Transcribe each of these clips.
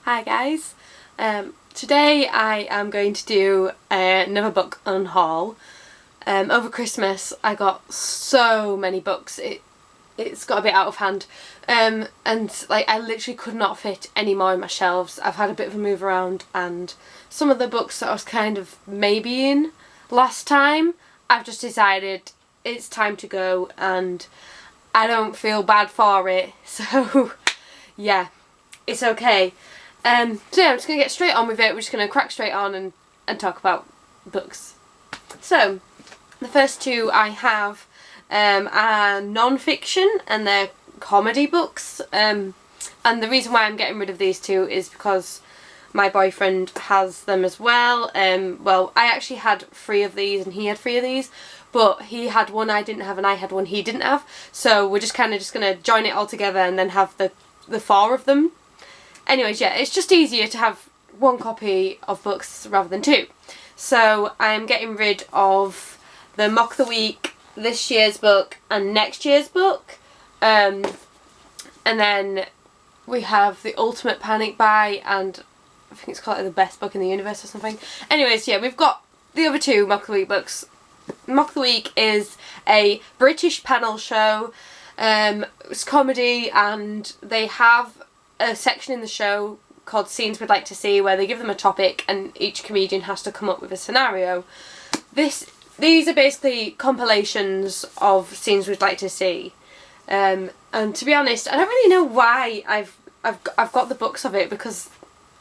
Hi guys, today I am going to do another book unhaul. Over Christmas I got so many books, it's got a bit out of hand, and like I literally could not fit any more in my shelves. I've had a bit of a move around and some of the books that I was kind of maybe in last time, I've just decided it's time to go and I don't feel bad for it, so yeah, it's okay. So yeah, I'm just going to get straight on with it. We're just going to crack straight on and talk about books. So, the first two I have are non-fiction and they're comedy books. And the reason why I'm getting rid of these two is because my boyfriend has them as well. Well, I actually had 3 of these and he had 3 of these. But he had one I didn't have and I had one he didn't have. So we're just kind of going to join it all together and then have the 4 of them. Anyways, yeah, it's just easier to have 1 copy of books rather than 2. So I'm getting rid of the Mock of the Week, this year's book and next year's book. And then we have the Ultimate Panic Buy and I think it's called like the best book in the universe or something. Anyways, yeah, we've got the other 2 Mock of the Week books. Mock of the Week is a British panel show. It's comedy and they have a section in the show called Scenes We'd Like to See where they give them a topic and each comedian has to come up with a scenario. These are basically compilations of scenes we'd like to see. And to be honest, I don't really know why I've got the books of it, because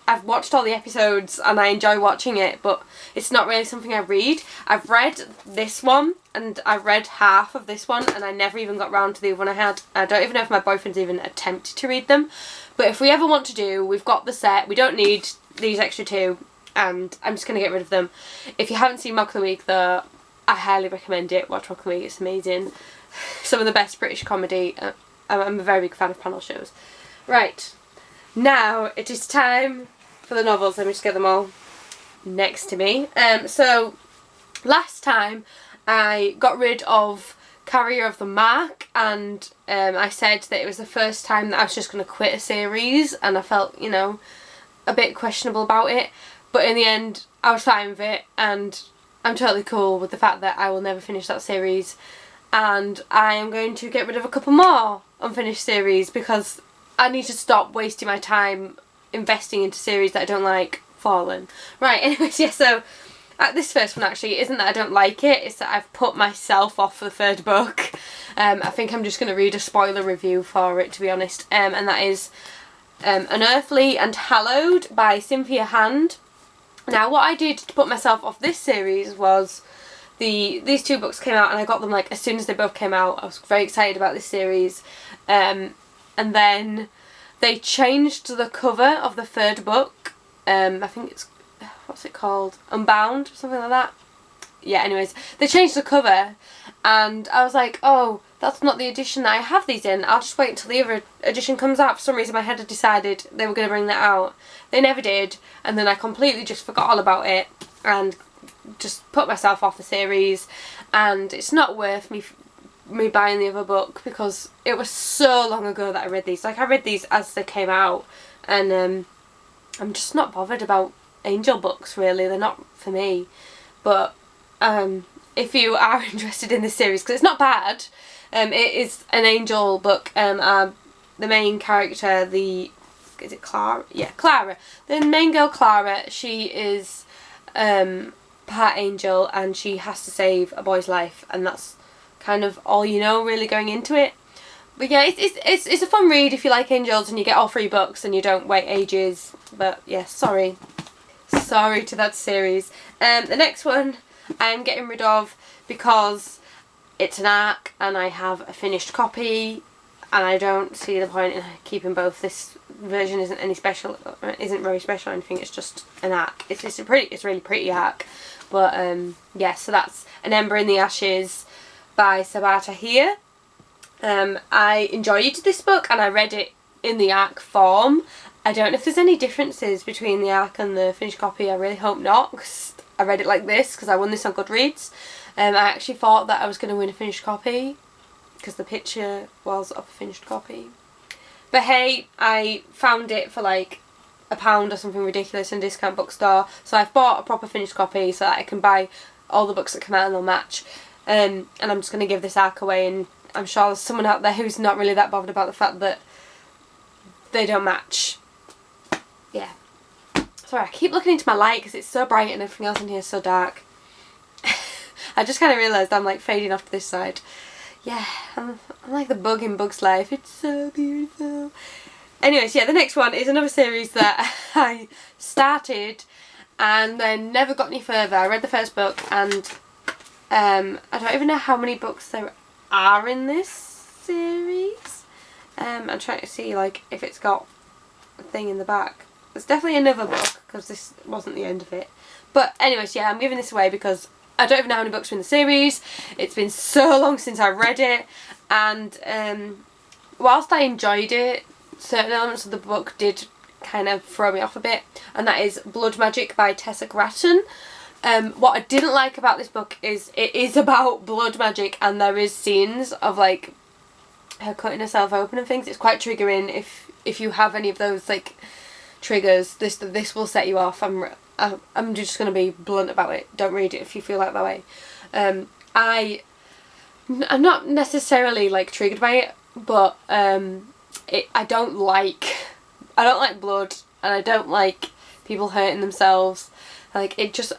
I've watched all the episodes and I enjoy watching it, but it's not really something I read. I've read this one and I've read half of this one and I never even got round to the other one I had. I don't even know if my boyfriend's even attempted to read them. But if we ever want to do, we've got the set, we don't need these extra 2 and I'm just going to get rid of them. If you haven't seen Mock of the Week though, I highly recommend it. Watch Mock of the Week, it's amazing. Some of the best British comedy. I'm a very big fan of panel shows. Right, now it is time for the novels. Let me just get them all next to me. So last time I got rid of Carrier of the Mark and I said that it was the first time that I was just going to quit a series and I felt, you know, a bit questionable about it, but in the end I was fine with it and I'm totally cool with the fact that I will never finish that series, and I am going to get rid of a couple more unfinished series because I need to stop wasting my time investing into series that I don't like. Fallen. Right, anyways, yeah, so this first one actually isn't that I don't like it, it's that I've put myself off for the 3rd book. I think I'm just going to read a spoiler review for it, to be honest, and that is Unearthly and Hallowed by Cynthia Hand. Now what I did to put myself off this series was these 2 books came out and I got them like as soon as they both came out. I was very excited about this series, and then they changed the cover of the 3rd book. I think it's, what's it called? Unbound, something like that. Yeah, anyways, they changed the cover and I was like, oh, that's not the edition that I have these in. I'll just wait until the other edition comes out. For some reason my head had decided they were going to bring that out. They never did, and then I completely just forgot all about it and just put myself off the series, and it's not worth me buying the other book because it was so long ago that I read these. Like, I read these as they came out and I'm just not bothered about angel books really. They're not for me. But if you are interested in this series, because it's not bad, it is an angel book. The main character, is it Clara? Yeah, Clara. The main girl, Clara, she is part angel and she has to save a boy's life, and that's kind of all you know really going into it. But yeah, it's a fun read if you like angels and you get all 3 books and you don't wait ages. But yeah, sorry to that series. The next one I'm getting rid of because it's an ARC and I have a finished copy and I don't see the point in keeping both. This version isn't very special or anything, it's just an ARC. It's really pretty ARC. But yeah, so that's An Ember in the Ashes by Sabata here. I enjoyed this book and I read it in the ARC form. I don't know if there's any differences between the ARC and the finished copy. I really hope not, because I read it like this because I won this on Goodreads. I actually thought that I was going to win a finished copy because the picture was of a finished copy. But hey, I found it for like £1 or something ridiculous in a discount bookstore. So I've bought a proper finished copy so that I can buy all the books that come out and they'll match. And I'm just going to give this arc away, and I'm sure there's someone out there who's not really that bothered about the fact that they don't match. Yeah. Sorry, I keep looking into my light because it's so bright and everything else in here is so dark. I just kind of realised I'm like fading off to this side. Yeah, I'm like the bug in Bug's Life. It's so beautiful. Anyways, yeah, the next one is another series that I started and then never got any further. I read the first book and I don't even know how many books there are in this series. I'm trying to see like if it's got a thing in the back. There's definitely another book because this wasn't the end of it. But anyways, yeah, I'm giving this away because I don't even know how many books are in the series. It's been so long since I read it, and whilst I enjoyed it, certain elements of the book did kind of throw me off a bit, and that is Blood Magic by Tessa Gratton. What I didn't like about this book is it is about blood magic, and there is scenes of like her cutting herself open and things. It's quite triggering if you have any of those like triggers. This will set you off. I'm just going to be blunt about it. Don't read it if you feel like that way. I'm not necessarily like triggered by it, but I don't like blood, and I don't like people hurting themselves. Like it just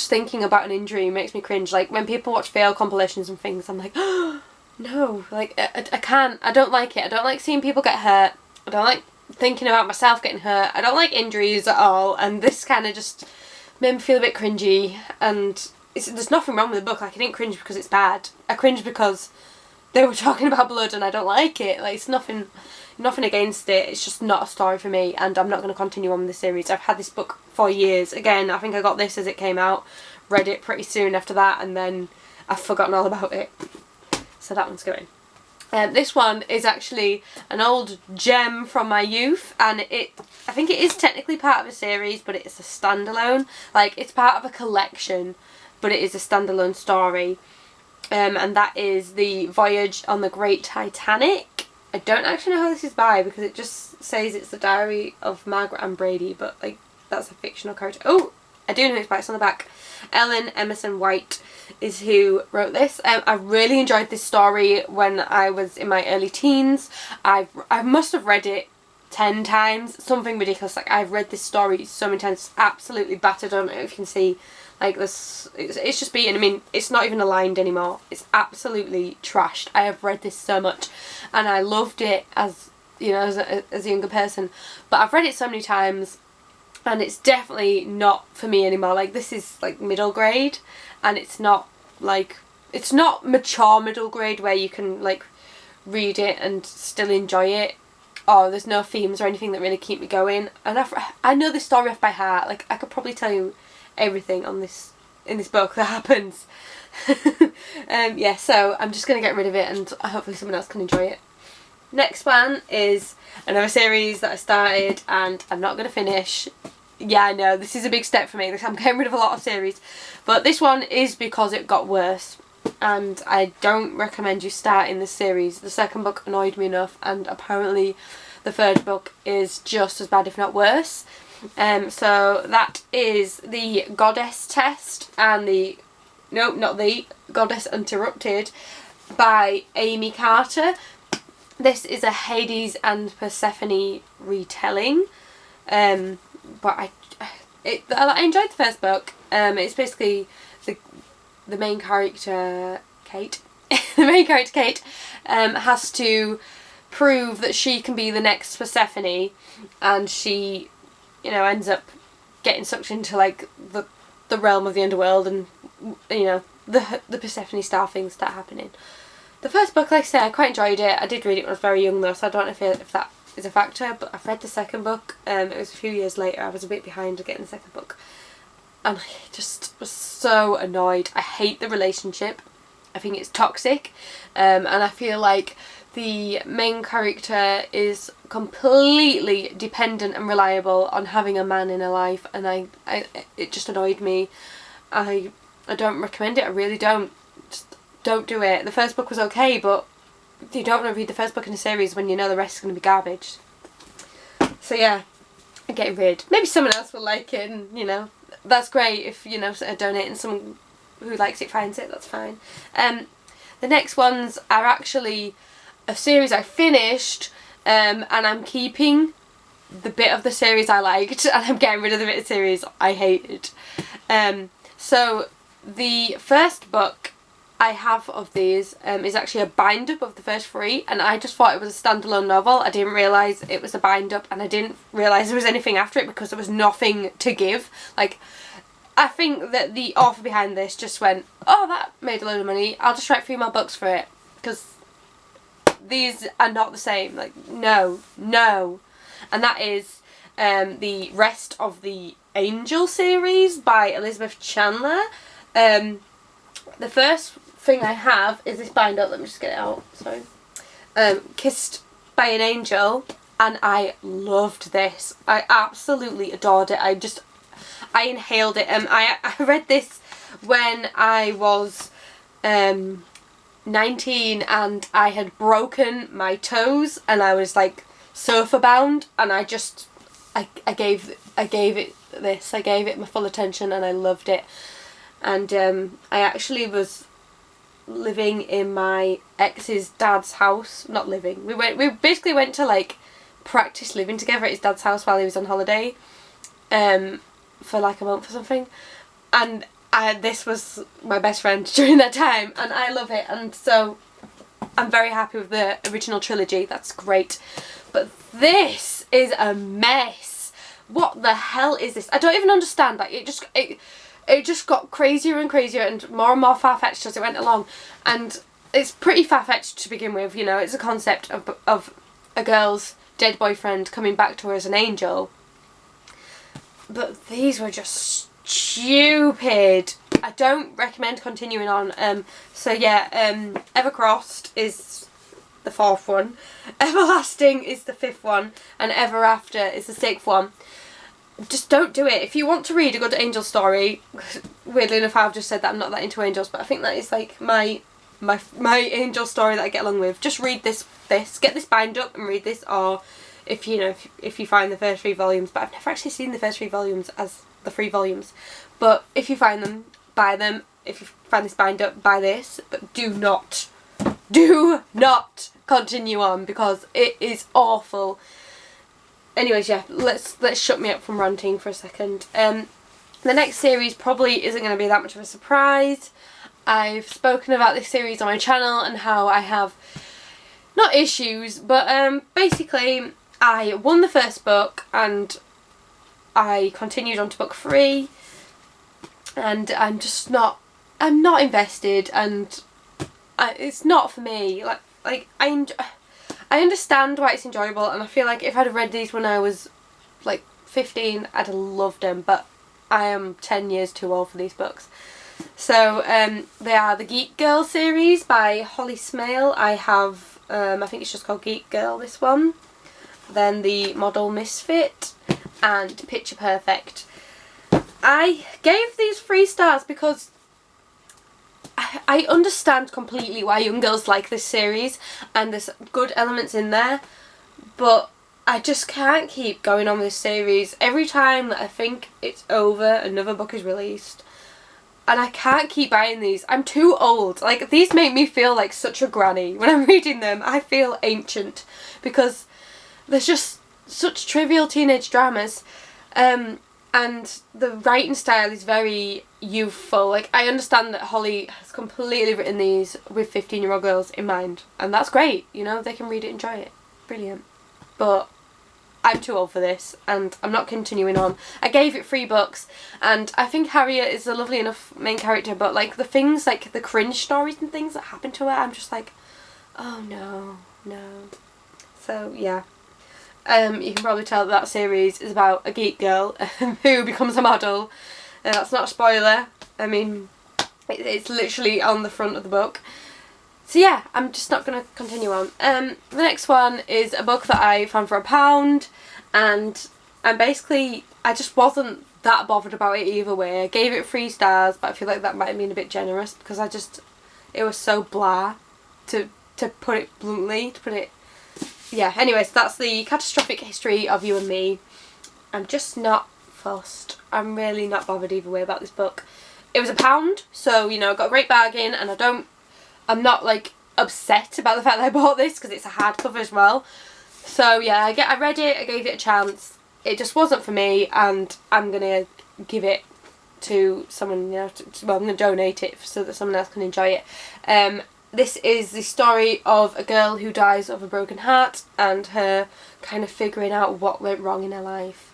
thinking about an injury makes me cringe. Like when people watch fail compilations and things, I'm like, oh, no, like I can't. I don't like it. I don't like seeing people get hurt. I don't like thinking about myself getting hurt. I don't like injuries at all, and this kind of just made me feel a bit cringy. And there's nothing wrong with the book. Like I didn't cringe because it's bad. I cringed because they were talking about blood and I don't like it. Like it's nothing against it. It's just not a story for me, and I'm not going to continue on with the series. I've had this book for years. Again, I think I got this as it came out, read it pretty soon after that, and then I've forgotten all about it. So that one's going. This one is actually an old gem from my youth, and I think it is technically part of a series, but it's a standalone. Like it's part of a collection, but it is a standalone story. And that is the Voyage on the Great Titanic. I don't actually know who this is by because it just says it's the diary of Margaret and Brady, but like that's a fictional character. Oh, I do know who it's by. It's on the back. Ellen Emerson White is who wrote this. I really enjoyed this story when I was in my early teens. I must have read it 10 times, something ridiculous. Like I've read this story so many times. It's absolutely battered. I don't know if you can see like this. It's just beaten. I mean, it's not even aligned anymore. It's absolutely trashed. I have read this so much, and I loved it as you know as a younger person. But I've read it so many times, and it's definitely not for me anymore. Like this is like middle grade, and it's not mature middle grade where you can like read it and still enjoy it. Or there's no themes or anything that really keep me going. And I know this story off by heart. Like I could probably tell you everything in this book that happens. Yeah, so I'm just gonna get rid of it, and hopefully someone else can enjoy it. Next one is another series that I started and I'm not gonna finish. Yeah, I know this is a big step for me. I'm getting rid of a lot of series, but this one is because it got worse, and I don't recommend you starting this series. The second book annoyed me enough, and apparently the third book is just as bad if not worse. So that is the Goddess Test and not the Goddess Interrupted by Amy Carter. This is a Hades and Persephone retelling, but I enjoyed the first book. It's basically the main character Kate. The main character Kate has to prove that she can be the next Persephone, and she ends up getting sucked into like the realm of the underworld, and the Persephone style things start happening. The first book, like I said, I quite enjoyed it. I did read it when I was very young though, so I don't know if that is a factor, but I've read the second book. It was a few years later. I was a bit behind getting the second book, and I just was so annoyed. I hate the relationship. I think it's toxic, and I feel like the main character is completely dependent and reliable on having a man in her life, and it just annoyed me. I don't recommend it. I really don't. Just don't do it. The first book was okay, but you don't want to read the first book in a series when you know the rest is going to be garbage. So yeah, getting rid. Maybe someone else will like it, and you know, that's great if, you know, I donate and someone who likes it finds it, that's fine. The next ones are actually a series I finished, and I'm keeping the bit of the series I liked, and I'm getting rid of the bit of the series I hated. So the first book I have of these is actually a bind-up of the first 3, and I just thought it was a standalone novel. I didn't realise it was a bind-up, and I didn't realise there was anything after it because there was nothing to give. Like, I think that the author behind this just went, oh, that made a load of money, I'll just write 3 more books for it, because these are not the same. Like, no. And that is the rest of the Angel series by Elizabeth Chandler. The first thing I have is this bind-up. Let me just get it out. Sorry. Kissed by an Angel, and I loved this. I absolutely adored it. I inhaled it. I read this when I was 19, and I had broken my toes, and I was like sofa bound, and I gave it my full attention, and I loved it. And I actually was living in my ex's dad's house. Not living. We basically went to like practice living together at his dad's house while he was on holiday, for like a month or something. And this was my best friend during that time, and I love it. And so I'm very happy with the original trilogy. That's great. But this is a mess. What the hell is this? I don't even understand. Like, it just got crazier and crazier and more far-fetched as it went along. And it's pretty far-fetched to begin with, you know. It's a concept of a girl's dead boyfriend coming back to her as an angel. But these were just stupid. I don't recommend continuing on. So yeah, Evercrossed is the 4th one, Everlasting is the 5th one, and Ever After is the 6th one. Just don't do it. If you want to read a good angel story, weirdly enough I've just said that I'm not that into angels, but I think that is like my angel story that I get along with. Just read this, get this bind up and read this, or if you know, if you find the first 3 volumes, but I've never actually seen the first 3 volumes as the 3 volumes. But if you find them, buy them. If you find this bind up, buy this. But do not continue on, because it is awful. Anyways, yeah, let's shut me up from ranting for a second. The next series probably isn't going to be that much of a surprise. I've spoken about this series on my channel and how I have, not issues, but basically I won the first book and I continued on to book 3, and I'm not invested, and it's not for me. Like I understand why it's enjoyable, and I feel like if I'd have read these when I was like 15, I'd have loved them, but I am 10 years too old for these books. So they are the Geek Girl series by Holly Smale. I have, I think it's just called Geek Girl, this one. Then the Model Misfit and Picture Perfect. I gave these 3 stars because I understand completely why young girls like this series, and there's good elements in there, but I just can't keep going on with this series. Every time that I think it's over, another book is released, and I can't keep buying these. I'm too old. Like, these make me feel like such a granny. When I'm reading them, I feel ancient, because there's just such trivial teenage dramas, and the writing style is very youthful. Like, I understand that Holly has completely written these with 15-year-old girls in mind, and that's great, you know, they can read it, enjoy it, brilliant. But I'm too old for this, and I'm not continuing on. I gave it 3 books, and I think Harriet is a lovely enough main character, but like the things, like the cringe stories and things that happen to her, I'm just like, oh no. So yeah. You can probably tell that series is about a geek girl who becomes a model. That's not a spoiler. I mean, it's literally on the front of the book. So yeah, I'm just not going to continue on. The next one is a book that I found for £1, and basically I just wasn't that bothered about it either way. I gave it 3 stars, but I feel like that might have been a bit generous, because it was so blah, to put it bluntly, yeah, anyways, that's the Catastrophic History of You and Me. I'm just not fussed. I'm really not bothered either way about this book. It was £1, so you know, I got a great bargain, and I'm not like upset about the fact that I bought this because it's a hardcover as well. So yeah, I read it, I gave it a chance. It just wasn't for me, and I'm gonna give it to someone, you know, well, I'm gonna donate it so that someone else can enjoy it. This is the story of a girl who dies of a broken heart and her kind of figuring out what went wrong in her life.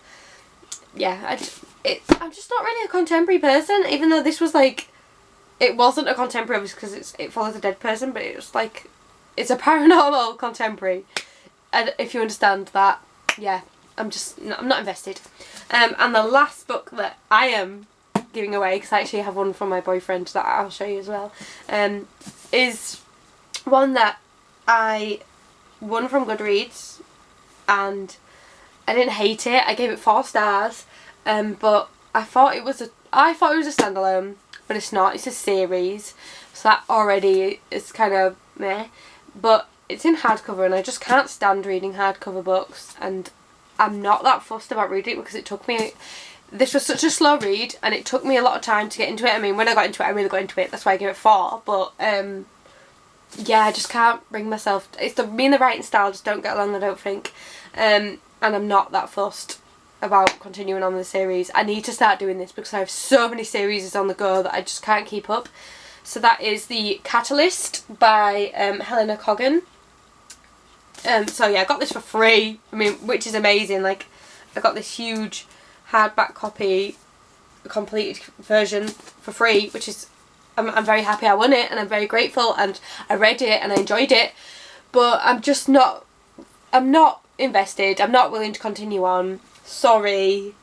Yeah, I'm just not really a contemporary person, even though this was like, it wasn't a contemporary because it follows a dead person, but it was like, it's a paranormal contemporary. And if you understand that, yeah, I'm not invested. And the last book that I am giving away, because I actually have one from my boyfriend that I'll show you as well, is one that I won from Goodreads, and I didn't hate it. I gave it 4 stars, but I thought it was a standalone, but it's not. It's a series, so that already is kind of meh. But it's in hardcover, and I just can't stand reading hardcover books, and I'm not that fussed about reading it because it took me. This was such a slow read, and it took me a lot of time to get into it. I mean, when I got into it, I really got into it. That's why I gave it 4. But yeah, I just can't bring myself. Me and the writing style just don't get along, I don't think. And I'm not that fussed about continuing on the series. I need to start doing this because I have so many series on the go that I just can't keep up. So that is the Catalyst by Helena Coggan. So yeah, I got this for free. I mean, which is amazing. Like, I got this huge hardback copy, a completed version for free, which is, I'm very happy I won it, and I'm very grateful, and I read it and I enjoyed it, but I'm not invested. I'm not willing to continue on. Sorry,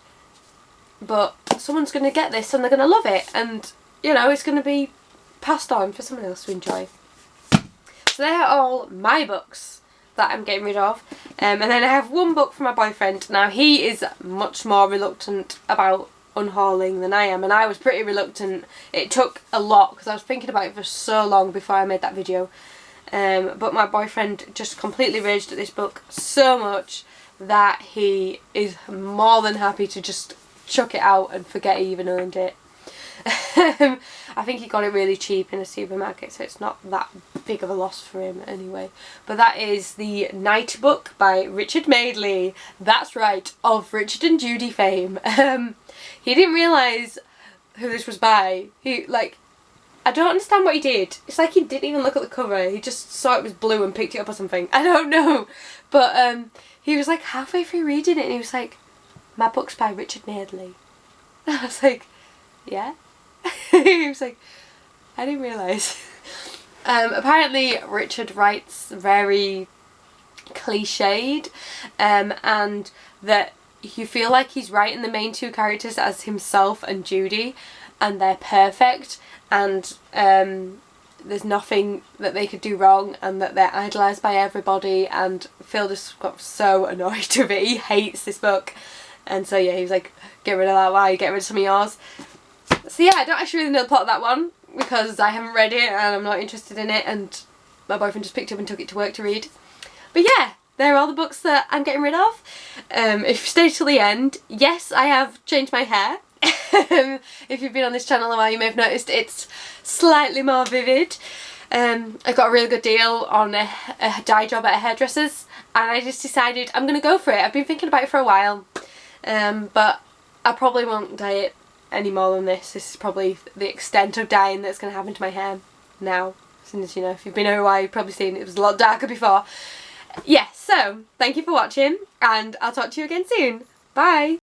but someone's going to get this and they're going to love it, and you know, it's going to be passed on for someone else to enjoy. So they're all my books that I'm getting rid of, and then I have one book from my boyfriend. Now, he is much more reluctant about unhauling than I am, and I was pretty reluctant. It took a lot because I was thinking about it for so long before I made that video, but my boyfriend just completely raged at this book so much that he is more than happy to just chuck it out and forget he even owned it. I think he got it really cheap in a supermarket, so it's not that big of a loss for him anyway. But that is The Night Book by Richard Madeley. That's right, of Richard and Judy fame. He didn't realise who this was by. I don't understand what he did. It's like he didn't even look at the cover. He just saw it was blue and picked it up or something. I don't know. But he was like halfway through reading it and he was like, "My book's by Richard Madeley." I was like, "Yeah?" He was like, "I didn't realise." Apparently Richard writes very cliched, and that you feel like he's writing the main 2 characters as himself and Judy, and they're perfect, and there's nothing that they could do wrong, and that they're idolised by everybody, and Phil just got so annoyed with it. He hates this book, and so yeah, he was like, "Get rid of that, why? Get rid of some of yours." So yeah, I don't actually really know the plot of that one because I haven't read it and I'm not interested in it, and my boyfriend just picked it up and took it to work to read. But yeah, they're all the books that I'm getting rid of. If you stayed till the end, yes, I have changed my hair. If you've been on this channel a while, you may have noticed it's slightly more vivid. I got a really good deal on a dye job at a hairdresser's, and I just decided I'm going to go for it. I've been thinking about it for a while, but I probably won't dye it any more than this. This is probably the extent of dyeing that's going to happen to my hair now, since, you know, if you've been here a while, you've probably seen it was a lot darker before. Yeah, so thank you for watching, and I'll talk to you again soon. Bye!